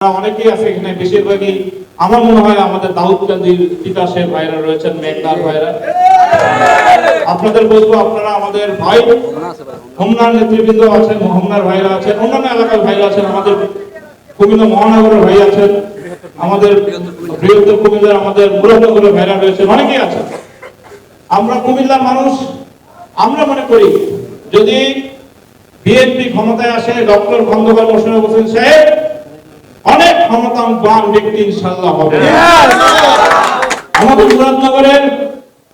অনেকেই আছে এখানে, বেশিরভাগই আমার মনে হয় আমাদের দাউদকান্দির তিতাসের ভাইরা রয়েছেন, মেঘনার ভাইরা। আপনাদের বলবো, আপনারা আমাদের ভাই, হোমনার নেতৃবৃন্দ আছেন, হোমনার ভাইরা আছেন, অন্যান্য এলাকার ভাইরা আছেন, আমাদের কুমিল্লা মহানগরের ভাই আছেন, আমাদের বৃহত্তর কুমিল্লার আমাদের মুরাদনগরের ভাইরা রয়েছেন, অনেকেই আছেন। আমরা কুমিল্লার মানুষ, আমরা মনে করি যদি বিএনপি ক্ষমতায় আসে, ডক্টর খন্দকার মোশাররফ হোসেন সাহেব অনেক ক্ষমতাবান ব্যক্তি ইনশাআল্লাহ হবে। আমাদের মুরাদনগরের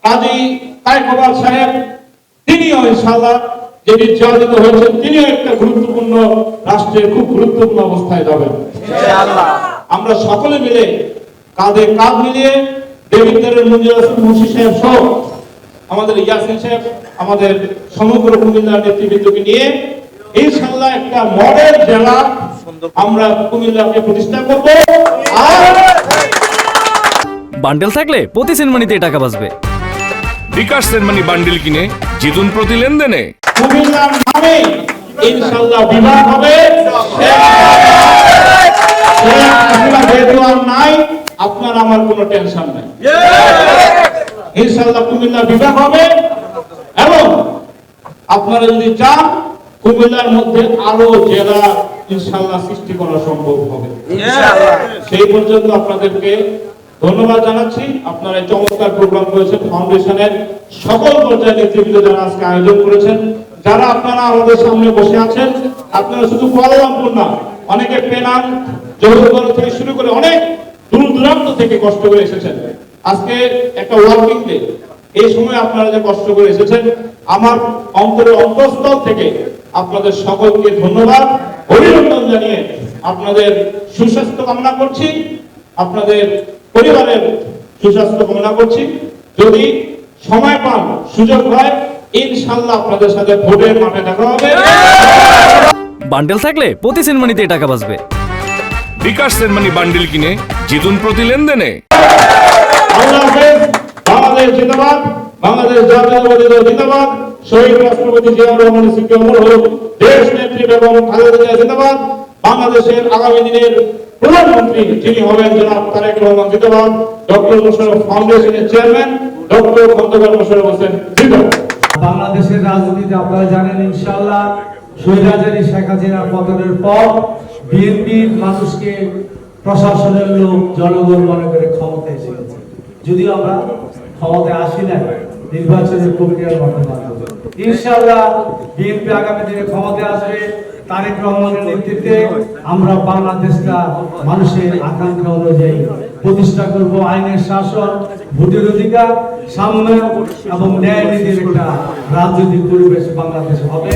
কাজী কায়কোবাদ সাহেব, তিনিও ইনশাআল্লাহ যে নির্যাতিত হয়েছেন, তিনিও একটা গুরুত্বপূর্ণ রাষ্ট্রের খুব গুরুত্বপূর্ণ অবস্থায় যাবেন ইনশাআল্লাহ। আমরা সকলে মিলে কাঁধে কাঁধ মিলিয়ে দেবিদ্বারের মুন্সি সাহেব সহ আমাদের ইয়াসিন সাহেব, আমাদের সমগ্র কুমিল্লার নেতৃবৃন্দকে নিয়ে ইনশাআল্লাহ একটা মডেল জেলা আমরা কুমিল্লাকে প্রতিষ্ঠা করব। আর বান্ডেল থাকলে প্রতি সেনমানিতে টাকা বাঁচবে। বিকাশ সেনমানি বান্ডেল কিনে জিতুন প্রতি লেনদেনে। কুমিল্লার নামে ইনশাআল্লাহ বিভাগ হবে। যেহেতু আর নাই, আপনার আমার কোনো টেনশন নাই। ইনশাআল্লাহ কুমিল্লা বিভাগ হবে এবং আপনারা যদি চান কুমিল্লার মধ্যে আরো জেলা ইনশাআল্লাহ সৃষ্টি করা সম্ভব হবে ইনশাআল্লাহ। সেই পর্যন্ত আপনাদেরকে ধন্যবাদ জানাচ্ছি। আপনারা চমৎকার প্রোগ্রাম করেছেন, ফাউন্ডেশনের সকল পর্যায়ের নেতৃবৃন্দ যারা আজকে আয়োজন করেছেন, যারা আপনারা আমাদের সামনে বসে আছেন, আপনারা শুধু কুয়ালালামপুর না, অনেকে পেনাং জহুরগঞ্জ থেকে শুরু করে অনেক দূর দূরান্ত থেকে কষ্ট করে এসেছেন। আজকে একটা ওয়ার্কিং ডে, এই সময় আপনারা যে কষ্ট করে এসেছেন, আমার অন্তরের অন্তঃস্থল থেকে আপনাদের সকলকে ধন্যবাদ, অভিনন্দন জানিয়ে আপনাদের সুস্বাস্থ্য কামনা করছি, আপনাদের পরিবারের সুস্বাস্থ্য কামনা করছি। যদি সময় পান, সুযোগ হয়, ইনশাআল্লাহ আপনাদের সাথে ভোটের মাঠে দেখা হবে। বান্ডেল থাকলে প্রতি সেনমানিতে টাকা বাঁচবে। বিকাশ সেনমানি বান্ডেল কিনে জিতুন প্রতি লেনদেনে। আল্লাহ হাফেজ। বাংলাদেশ জিন্দাবাদ, বাংলাদেশ জাতীয়তাবাদী দল জিন্দাবাদ, শহীদ রাষ্ট্রপতি জিয়াউর রহমানের স্মৃতি অমর হোক, দেশ নেত্রী বেগম খালেদা জিয়া জিন্দাবাদ, বাংলাদেশের আগামী দিনের প্রধানমন্ত্রী যিনি হবেন জনাব তারেক রহমান জিন্দাবাদ, ডক্টর মোশাররফ ফাউন্ডেশনের চেয়ারম্যান ডক্টর খন্দকার মোশাররফ হোসেন জিন্দাবাদ। বাংলাদেশের রাজনীতিতে আপনারা জানেন ইনশাআল্লাহ স্বৈরাচারী শেখ হাসিনার পতনের পর বিএনপির মানুষকে প্রশাসনের লোক জনগণ মনে করে ক্ষমতায় এসেছে। যদিও আমরা ক্ষমতায় আসি না, নির্বাচনের প্রক্রিয়ার মাধ্যমে ইনশাআল্লাহ বিএনপি আগামী দিনে ক্ষমতায় আসবে। তারেক রহমানের নেতৃত্বে আমরা বাংলাদেশটা মানুষের আকাঙ্ক্ষা অনুযায়ী প্রতিষ্ঠা করব। আইনের শাসন, ভোটের অধিকার, সাম্য এবং ন্যায় নীতির একটা রাজনৈতিক পরিবেশ বাংলাদেশে হবে।